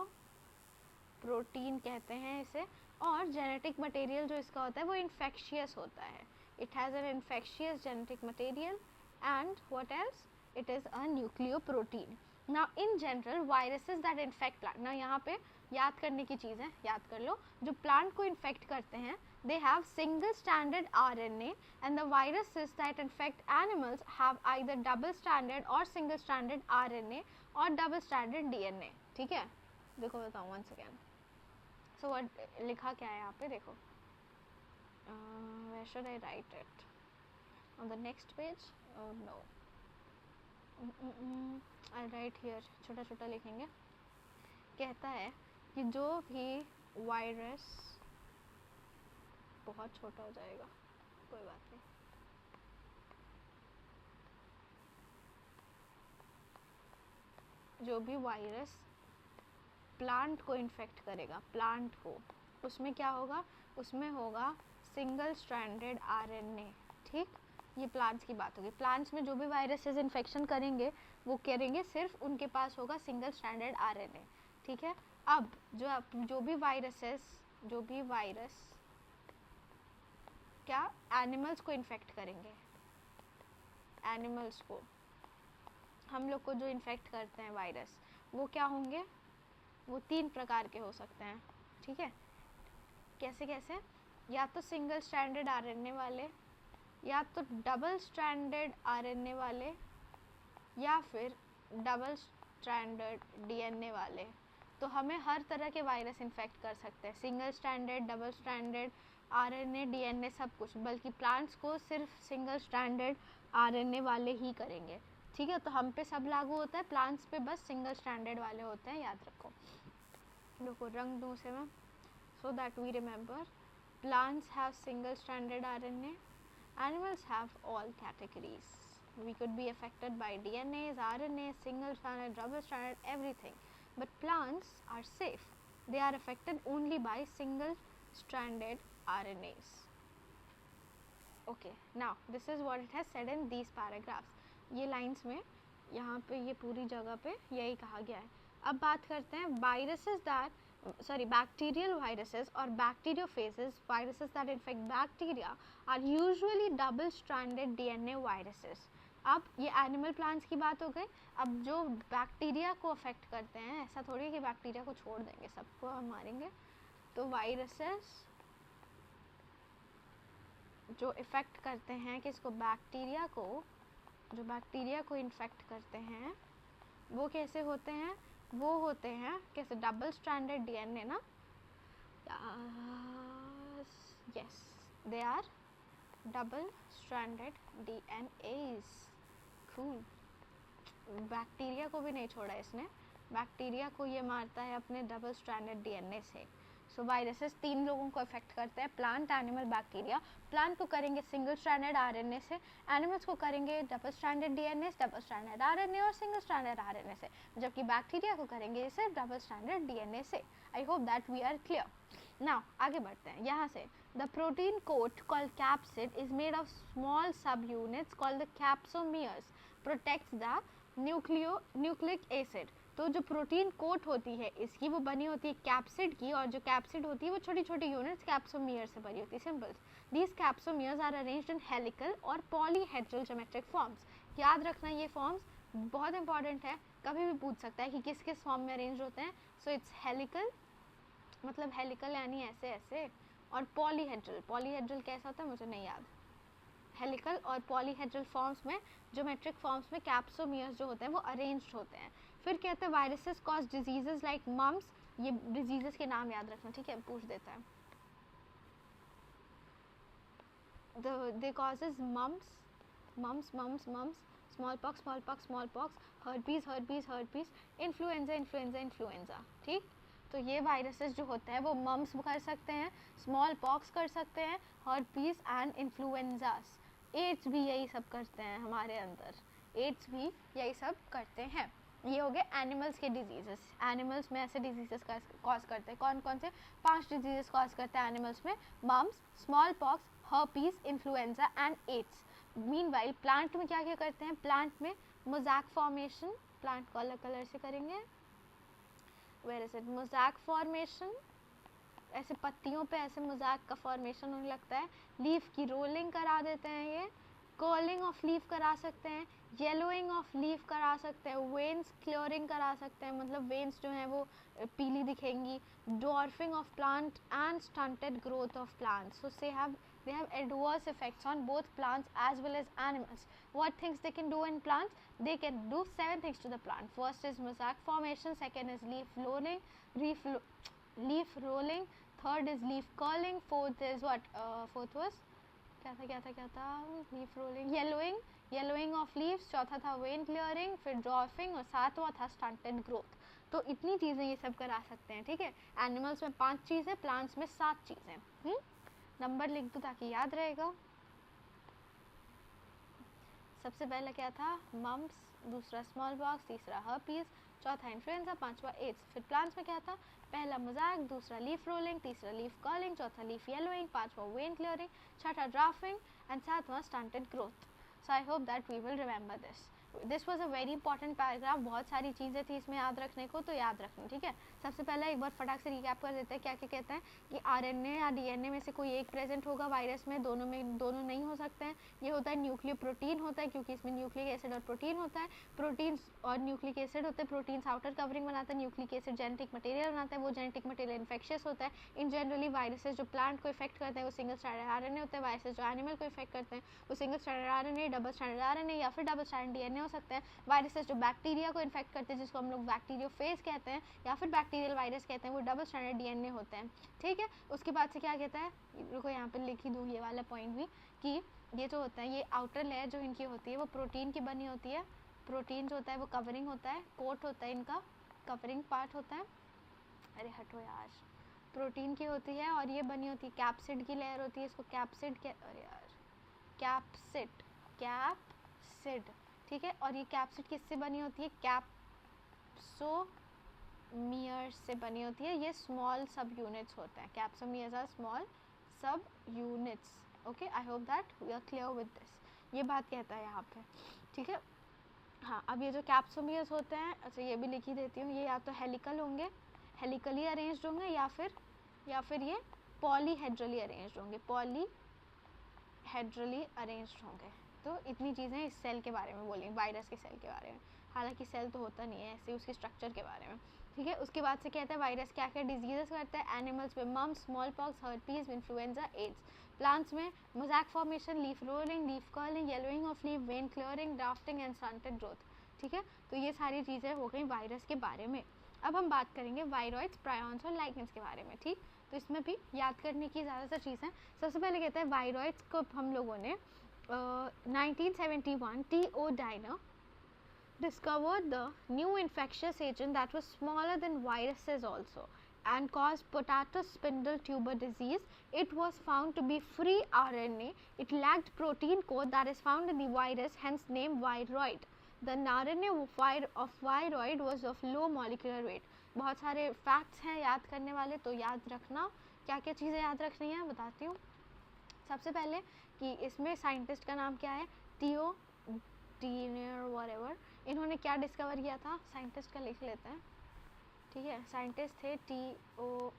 protein कहते हैं इसे। और जेनेटिक मटेरियल जो इसका होता है वो इन्फेक्शियस होता है। It has an infectious genetic material and what else, it is a nucleo protein. Now in general viruses that infect plant, ना यहाँ पे याद करने की चीज़ है, याद कर लो, जो प्लांट को इन्फेक्ट करते हैं they have single stranded RNA and the viruses that infect animals have either double stranded or single stranded RNA or double stranded DNA, ठीक है। देखो बताऊँ once again, so what लिखा क्या है यहाँ पे, देखो where should I write it, on the next page? Oh no, I'll write here, छोटा छोटा लिखेंगे। कहता है कि जो भी वायरस, बहुत छोटा हो जाएगा, कोई बात नहीं, जो भी वायरस प्लांट को इन्फेक्ट करेगा, प्लांट को, उसमें क्या होगा, उसमें होगा सिंगल स्ट्रैंडेड RNA, ठीक। ये प्लांट्स की बात होगी। प्लांट्स में जो भी वायरसेस इन्फेक्शन करेंगे वो करेंगे, सिर्फ उनके पास होगा सिंगल स्ट्रैंडेड RNA, ठीक है। अब जो भी वायरस क्या एनिमल्स को इन्फेक्ट करेंगे, एनिमल्स को, हम लोग को जो इन्फेक्ट करते हैं वायरस, वो क्या होंगे, वो 3 प्रकार के हो सकते हैं, ठीक है। कैसे कैसे, या तो सिंगल स्ट्रैंडेड आरएनए वाले, या तो डबल स्ट्रैंडेड आरएनए वाले, या फिर डबल स्ट्रैंडेड डीएनए वाले। तो हमें हर तरह के वायरस इन्फेक्ट कर सकते हैं, single stranded, double stranded, RNA, DNA, सब कुछ। बल्कि प्लांट्स को सिर्फ सिंगल स्ट्रैंडेड आरएनए वाले ही करेंगे, ठीक है। तो हम पे सब लागू होता है, प्लांट्स पे बस सिंगल स्ट्रैंडेड वाले होते हैं, याद रखो। देखो रंग दूँ से मैं, so that we remember. Plants have single stranded RNA, animals have all categories. We could be affected by DNAs, RNAs, single stranded, double stranded, everything. But plants are safe. They are affected only by single stranded RNAs. Okay, now this is what it has said in these paragraphs. ये lines में, यहाँ पे ये पूरी जगह पे यही कहा गया है। अब बात करते हैं bacterial viruses or bacteriophages. Viruses that infect bacteria are usually double stranded DNA viruses. अब ये एनिमल प्लांट्स की बात हो गई। अब जो बैक्टीरिया को अफेक्ट करते हैं, ऐसा थोड़ी है कि बैक्टीरिया को छोड़ देंगे, सबको हम मारेंगे। तो वायरसेस जो इफेक्ट करते हैं किसको, बैक्टीरिया को, जो बैक्टीरिया को इन्फेक्ट करते हैं, वो कैसे होते हैं, वो होते हैं कैसे, डबल स्ट्रैंडेड डीएनए ना, yes, they are double stranded DNAs. Cool. Bacteria को भी नहीं छोड़ा इसने, बैक्टीरिया को ये मारता है अपने डबल स्ट्रैंडेड डीएनए से। सो वायरसेस 3 लोगों को इफेक्ट करते हैं, प्लांट, एनिमल, बैक्टीरिया। प्लांट को करेंगे सिंगल स्ट्रैंडेड आरएनए से, एनिमल्स को करेंगे double stranded DNA, double stranded RNA और सिंगल स्ट्रैंडेड आरएनए से, जबकि बैक्टीरिया को करेंगे सिर्फ डबल स्ट्रैंडेड डीएनए से। I hope that we are clear. Now आगे बढ़ते हैं यहाँ से। The protein coat called capsid is made of small subunits called the capsomeres, protects the nucleic acid. तो जो प्रोटीन कोट होती है इसकी, वो बनी होती है कैप्सिड की, और जो कैप्सिड होती है वो छोटी छोटी यूनिट्स कैप्सोमियर से बनी होती है, simples. These capsomeres are arranged in helical और पॉलीहेड्रल ज्योमेट्रिक फॉर्म्स। याद रखना ये फॉर्म्स बहुत इंपॉर्टेंट है, कभी भी पूछ सकता है कि किस किस फॉर्म में अरेंज होते हैं। सो इट्स हेलिकल, मतलब हेलिकल यानी ऐसे ऐसे, और पॉलीहेड्रल, पॉलीहेड्रल कैसा होता है मुझे नहीं याद। हेलिकल और पॉलीहेड्रल फॉर्म्स में, ज्योमेट्रिक फॉर्म्स में कैप्सोमियर्स जो होते हैं वो अरेंज्ड होते हैं। फिर कहते हैं viruses cause diseases like mumps. ये डिजीजेस के नाम याद रखना, ठीक है, पूछ देता है। They causes mumps, smallpox, herpes, influenza. ठीक, तो ये वायरसेस जो होते हैं वो मम्स कर सकते हैं, स्मॉल पॉक्स कर सकते हैं, हर्पीज एंड इन्फ्लुएंजास। एड्स भी यही सब करते हैं हमारे अंदर, एड्स भी यही सब करते हैं। ये हो गए एनिमल्स के डिजीजेस। एनिमल्स में ऐसे डिजीजेस कॉज करते हैं, कौन कौन से, 5 डिजीजेस कॉज करते हैं एनिमल्स में, mumps, smallpox, herpes, influenza and AIDS. Meanwhile plant में क्या क्या करते हैं, प्लांट में मोज़ैक फॉर्मेशन, प्लांट को अलग कलर से करेंगे, where is it, mosaic formation, ऐसे पत्तियों पे ऐसे मोज़ैक का फॉर्मेशन होने लगता है। लीफ की रोलिंग करा देते हैं ये, कर्लिंग ऑफ लीफ करा सकते हैं, येलोइंग ऑफ लीफ करा सकते हैं, वेन्स क्लियरिंग करा सकते हैं, मतलब वेन्स जो हैं वो पीली दिखेंगी, dwarfing of plant and stunted growth of plants. So they have adverse effects on both plants as well as animals. What things they can do in plants? They can do 7 things to the plant. First is mosaic formation, second is leaf rolling, third is leaf curling, fourth is what, fourth was क्या था, leaf rolling, yellowing of leaves, चौथा था when clearing, फिर ड्रॉफिंग, और 7वां था stunted growth. तो इतनी चीज़ें ये सब करा सकते हैं, ठीक है। एनिमल्स में 5 चीज़ें, प्लांट्स में 7 चीज़ें। नंबर लिख दूँ ताकि याद रहेगा। सबसे पहला क्या था, मम्स, दूसरा स्मॉल पॉक्स, तीसरा हर्पीज, चौथा इन्फ्लुएंजा, 5वां एड्स। फिर प्लांट्स में क्या था, पहला मोज़ैक, दूसरा लीफ रोलिंग, तीसरा लीफ कर्लिंग, चौथा लीफ येलोइंग, 5वां वेन क्लियरिंग, छठा ड्राफ्टिंग एंड 7वां stunted growth. So I hope that we will remember this. This was a very important paragraph, बहुत सारी चीज़ें थी इसमें याद रखने को, तो याद रखना, ठीक है। सबसे पहले एक बार फटाक से रिकैप कर देते हैं क्या क्या कहते हैं कि आरएनए या डीएनए में से कोई एक प्रेजेंट होगा वायरस में, दोनों नहीं हो सकते हैं। ये होता है न्यूक्लियो प्रोटीन होता है, क्योंकि इसमें न्यूक्लिक एसिड और प्रोटीन होता है। प्रोटीन्स और न्यूक्लिक एसिड होते हैं, प्रोटीन्स आउटर कवरिंग बनाता है, न्यूक्लिक एसिड जेनेटिक मटेरियल बनाता है, वो जेनेटिक मटेरियल इन्फेक्शियस होता है। इन जनरली वायरसेस जो प्लांट को इफेक्ट करते हैं वो सिंगल स्ट्रैंडेड आरएनए होते हैं, वायरसेस जो एनिमल को इफेक्ट करते हैं वो single stranded RNA, double stranded RNA या फिर डबल स्ट्रैंडेड डीएनए हो सकते हैं। वायरसेस जो बैक्टीरिया को इन्फेक्ट करते हैं जिसको हम लोग बैक्टीरियोफेज कहते हैं या फिर बैक्टीरियल वायरस कहते हैं, वो डबल स्ट्रैंडेड डीएनए होते हैं, ठीक है। उसके बाद से क्या कहता है, रुको यहाँ पे लिख ही दूँ ये वाला पॉइंट भी, कि ये जो होता है ये आउटर लेयर जो इनकी होती है वो प्रोटीन की बनी होती है। प्रोटीन जो होता है वो कवरिंग होता है, कोट होता है, इनका कवरिंग पार्ट होता है। अरे हटो यार, प्रोटीन की होती है और ये बनी होती है, कैप्सिड की लेयर होती है, इसको कैप्सिड के, अरे यार कैप्सिड, ठीक है। और ये कैप्सिड किससे बनी होती है, कैप्सोमियर से बनी होती है। ये स्मॉल सब यूनिट्स होते हैं, capsomeres are small subunits. Okay, I hope that we are clear with this. ये बात कहता है यहाँ पे, ठीक है। हाँ, अब ये जो कैप्सोमियर्स होते हैं, अच्छा ये भी लिख ही देती हूँ, ये या तो हेलिकल होंगे, हेलिकली अरेंज्ड होंगे, या फिर ये पॉलीहेड्रली अरेंज्ड होंगे, पॉलीहेड्रली अरेंज्ड होंगे। तो इतनी चीज़ें इस सेल के बारे में बोली, वायरस के सेल के बारे में, हालांकि सेल तो होता नहीं है, ऐसे उसके स्ट्रक्चर के बारे में, ठीक है। उसके बाद से कहता है वायरस क्या क्या डिजीजेस करता है, एनिमल्स में mumps, smallpox, herpes, influenza, AIDS. Plants में mosaic formation, leaf rolling, leaf curling, yellowing of leaf, vein clearing, drafting and stunted growth, ठीक है। तो ये सारी चीज़ें हो गई वायरस के बारे में। अब हम बात करेंगे वायरॉइड्स, प्रायॉन्स और लाइकेंस के बारे में, ठीक। तो इसमें भी याद करने की ज़्यादातर चीज़ें, सबसे पहले कहता है वायरॉइड्स को हम लोगों ने 1971 T.O. Diner discovered the new infectious agent that was smaller than viruses also and caused potato spindle tuber disease. It was found to be free RNA. It lacked protein code that is found in the virus, hence name viroid. The RNA of viroid was of low molecular weight. बहुत सारे facts हैं याद करने वाले, तो याद रखना। क्या क्या चीज़ें याद रखनी है बताती हूँ। सबसे पहले कि इसमें साइंटिस्ट का नाम क्या है, टीओ डीनर व्हाटएवर। इन्होंने क्या डिस्कवर किया था, साइंटिस्ट का लिख लेते हैं, ठीक है। साइंटिस्ट थे टीओ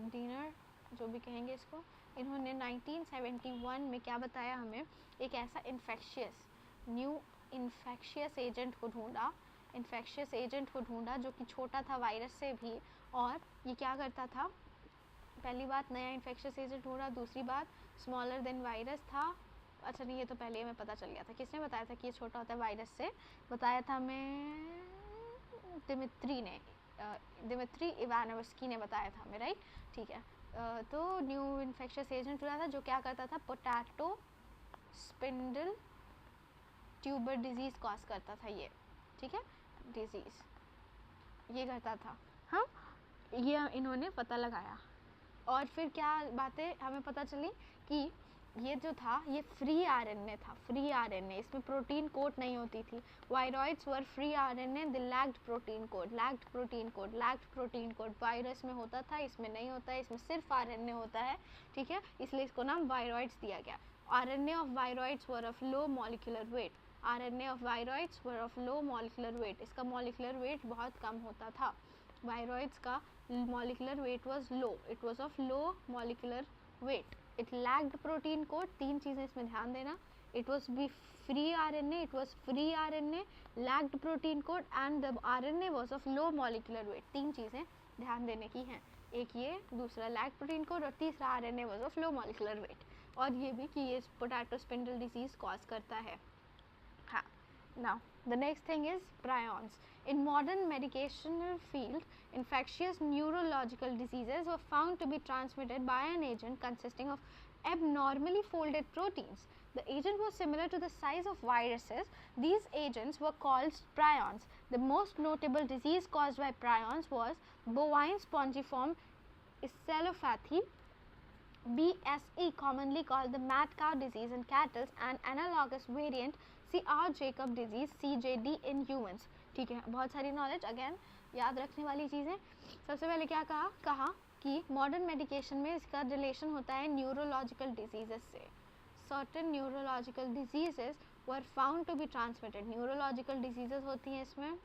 डीनर, जो भी कहेंगे इसको। इन्होंने 1971 में क्या बताया हमें, एक ऐसा न्यू इन्फेक्शियस एजेंट को ढूंढा, जो कि छोटा था वायरस से भी, और ये क्या करता था, पहली बात नया इन्फेक्शियस एजेंट ढूंढा, दूसरी बात स्मॉलर देन वायरस था। अच्छा नहीं, ये तो पहले हमें पता चल गया था, किसने बताया था कि ये छोटा होता है वायरस से, बताया था हमें दिमित्री इवानोव्स्की ने बताया था हमें, राइट, ठीक है। तो न्यू इन्फेक्शियस एजेंट हुआ था जो क्या करता था, potato spindle tuber disease cause करता था ये, ठीक है, डिजीज ये करता था। हाँ, ये इन्होंने पता लगाया, और फिर क्या बातें हमें पता चली कि ये जो था ये फ्री आरएनए था, इसमें प्रोटीन कोड नहीं होती थी। Viroids were free RNA, they lacked protein code. Virus में होता था, इसमें नहीं होता है, इसमें सिर्फ आरएनए होता है, ठीक है, इसलिए इसको नाम वायरॉइड्स दिया गया। RNA of viroids were of low molecular weight, इसका मॉलिक्यूलर वेट बहुत कम होता था। वायरॉइड्स का molecular weight was low, it was of low molecular weight, it lacked protein code. तीन चीज़ें इसमें ध्यान देना, it was B free RNA, lacked protein code and the RNA was of low molecular weight. तीन चीज़ें ध्यान देने की हैं, एक ये, दूसरा लैक्ड प्रोटीन कोड, और तीसरा RNA was of low molecular weight. और ये भी कि ये पोटैटो स्पिंडल डिजीज कॉज करता है। हाँ, now the next thing is prions. In modern medicational field, infectious neurological diseases were found to be transmitted by an agent consisting of abnormally folded proteins. The agent was similar to the size of viruses. These agents were called prions. The most notable disease caused by prions was bovine spongiform encephalopathy, BSE, commonly called the mad cow disease in cattle, and analogous variant C.R. Jacob disease CJD in humans, ठीक है। बहुत सारी knowledge, again याद रखने वाली चीज़ें। सबसे पहले क्या कहा कि मॉडर्न मेडिकेशन में इसका रिलेशन होता है न्यूरोलॉजिकल डिजीजेस से. Certain neurological diseases were found to be transmitted. Neurological diseases होती हैं इसमें.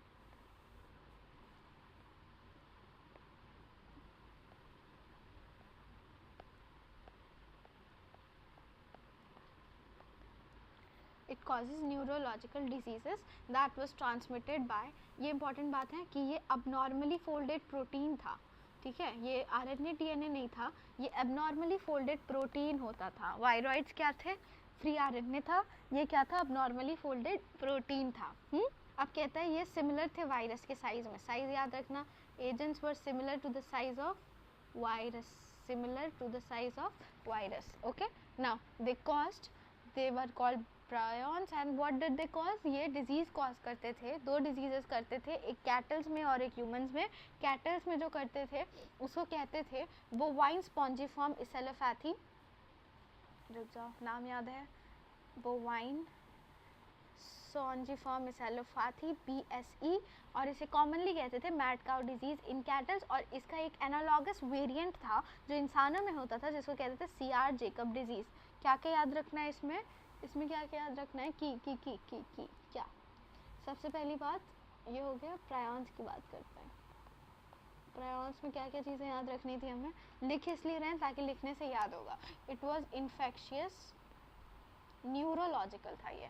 It causes neurological diseases that was transmitted by. ये इंपॉर्टेंट बात है कि ये abnormally folded प्रोटीन था. ठीक है, ये RNA DNA नहीं था, ये abnormally folded प्रोटीन होता था. वायरॉइड्स क्या थे? फ्री RNA था. ये क्या था? abnormally folded प्रोटीन था. अब कहता है ये सिमिलर थे वायरस के साइज में. साइज याद रखना. Agents were similar to the size of virus. Similar to the size of virus. Okay, now they caused, they were called prions. And what did they cause? ये cause कॉज करते थे. दो diseases करते थे, एक कैटल्स में और एक ह्यूमंस में. कैटल्स में जो करते थे उसको कहते थे बोवाइन स्पॉन्जिफॉर्म इसेलोपैथी. रुक जाओ, नाम याद है. Bovine spongiform encephalopathy, BSE. और इसे कॉमनली कहते थे mad cow disease in cattles. और इसका एक एनालॉगस वेरिएंट था जो इंसानों में होता था जिसको कहते थे CR जेकब डिजीज. क्या क्या याद रखना है इसमें? इसमें क्या क्या याद रखना है? की क्या? सबसे पहली बात ये हो गया. प्रायॉन्स की बात करते हैं. प्रायॉन्स में क्या क्या चीज़ें याद रखनी थी हमें? लिख इसलिए रहे हैं ताकि लिखने से याद होगा. इट वाज इन्फेक्शियस, न्यूरोलॉजिकल था ये.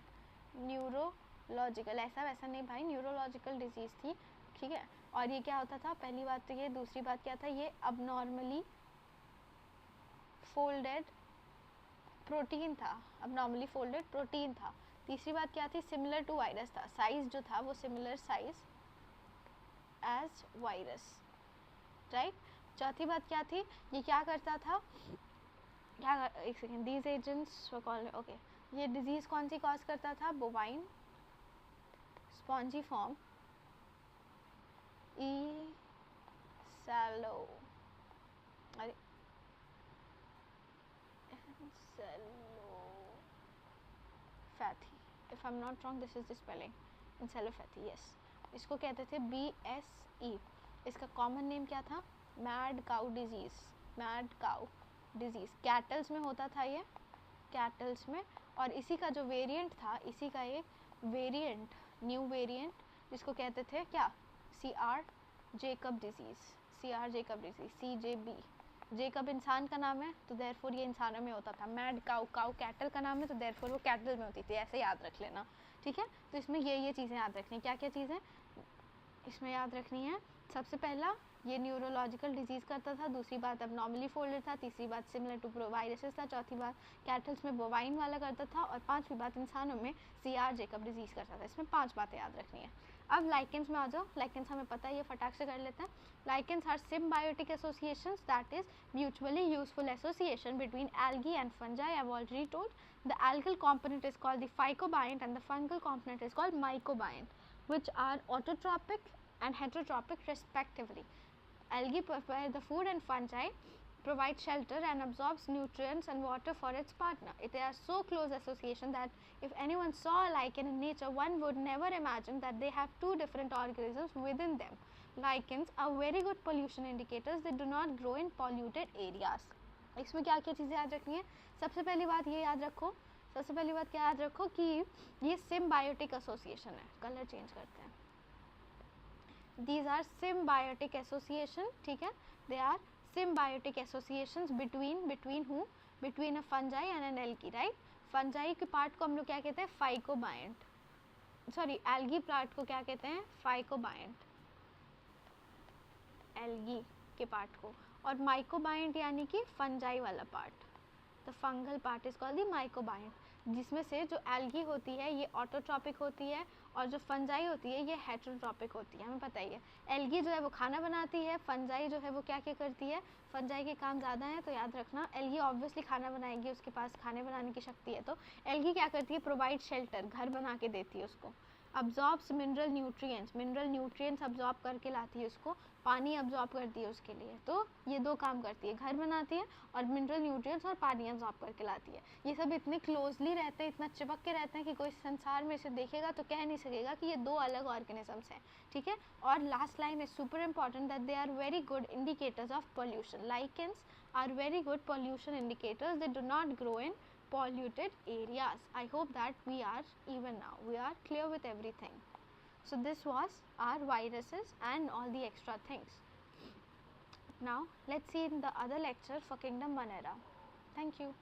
न्यूरोलॉजिकल, ऐसा वैसा नहीं भाई, न्यूरोलॉजिकल डिजीज़ थी. ठीक है, और ये क्या होता था? पहली बात तो ये. दूसरी बात क्या था? ये अबनॉर्मली फोल्डेड प्रोटीन था. अबनॉर्मली फोल्डेड प्रोटीन था. तीसरी बात क्या थी? सिमिलर टू वायरस था. साइज जो था वो similar size as virus. Right. चौथी बात क्या थी? ये क्या करता था? क्या, एक second. These agents were called. Okay, ये डिजीज कौन सी कॉज करता था? बोवाइन स्पॉन्जिफॉर्म इसेलो, अरे encephalopathy. If I'm not wrong, this is the spelling. Encephalopathy, yes. इसको कहते थे BSE. इसका कॉमन नेम क्या था? Mad cow disease. Mad cow disease kettles में होता था ये. कैटल्स में. और इसी का जो वेरिएंट था, इसी का एक वेरिएंट, न्यू वेरिएंट, जिसको कहते थे क्या? CR Jacob disease. CR Jacob disease, CJB. Jacob इंसान का नाम है तो देयरफॉर ये इंसानों में होता था. मैड काउ, काउ कैटल का नाम है तो देयरफॉर वो कैटल में होती थी. ऐसे याद रख लेना. ठीक है, तो इसमें ये चीज़ें याद रखनी. क्या क्या चीज़ें इसमें याद रखनी है? सबसे पहला, ये न्यूरोलॉजिकल डिजीज़ करता था. दूसरी बात अब नॉर्मली फोल्डेड था. तीसरी बात सिमिलर टू वायरसेस था. चौथी बात कैटल्स में बोवाइन वाला करता था. और पांचवी बात इंसानों में CR जेकब डिजीज़ करता था. इसमें 5 बातें याद रखनी है. अब लाइकेंस में आ जाओ. लाइकेंस हमें पता है, ये फटाक से कर लेते हैं. Lichens are symbiotic associations, that is mutually useful association between algae and fungi. I have already told. The algal component is called the phycobiont and the fungal component is called mycobiont, which are autotrophic and heterotrophic respectively. Algae prepare the food and fungi provide shelter and absorbs nutrients and water for its partner. They are so close association that if anyone saw a lichen in nature, one would never imagine that they have two different organisms within them. Lichens are very good pollution indicators. They do not grow in polluted areas. इसमें क्या क्या चीज़ें याद रखनी है? सबसे पहली बात ये याद रखो. सबसे पहली बात क्या याद रखो कि ये symbiotic association है. कलर चेंज करते हैं. These are symbiotic association. ठीक है, they are symbiotic associations between who? Between a fungi and an algae, right? fungi के पार्ट को हम लोग क्या कहते हैं? फाइकोबायंट. सॉरी, algae पार्ट को क्या कहते हैं? फाइकोबायंट. algae के पार्ट को. और माइकोबायंट यानी कि फंजाई वाला part. The fungal part is called the mycobiont. जिसमें से जो एल्गी होती है ये ऑटोट्रॉपिक होती है और जो फंजाई होती है ये हेटेरोट्रॉपिक होती है. हमें पता ही है. एल्गी जो है वो खाना बनाती है. फंजाई जो है वो क्या क्या करती है? फंजाई के काम ज़्यादा हैं तो याद रखना. एल्गी ऑब्वियसली खाना बनाएगी, उसके पास खाने बनाने की शक्ति है. तो एल्गी क्या करती है? प्रोवाइड शेल्टर, घर बना के देती है उसको. Absorbs mineral nutrients. Mineral nutrients absorb करके लाती है उसको. पानी अब्जॉर्ब करती है उसके लिए। तो ये दो काम करती है, घर बनाती है और मिनरल न्यूट्रिएंट्स और पानी अब्जॉर्ब करके लाती है। ये सब इतने क्लोजली रहते हैं, इतना चिपक के रहते हैं कि कोई संसार में इसे देखेगा तो कह नहीं सकेगा कि ये दो अलग ऑर्गेनिजम्स हैं, ठीक है। और last line is super important that they are very good indicators of pollution. Lichens are very good pollution indicators. They do not grow in polluted areas. I hope that we are even now. We are clear with everything. So this was our viruses and all the extra things. Now let's see in the other lecture for Kingdom 1 era. Thank you.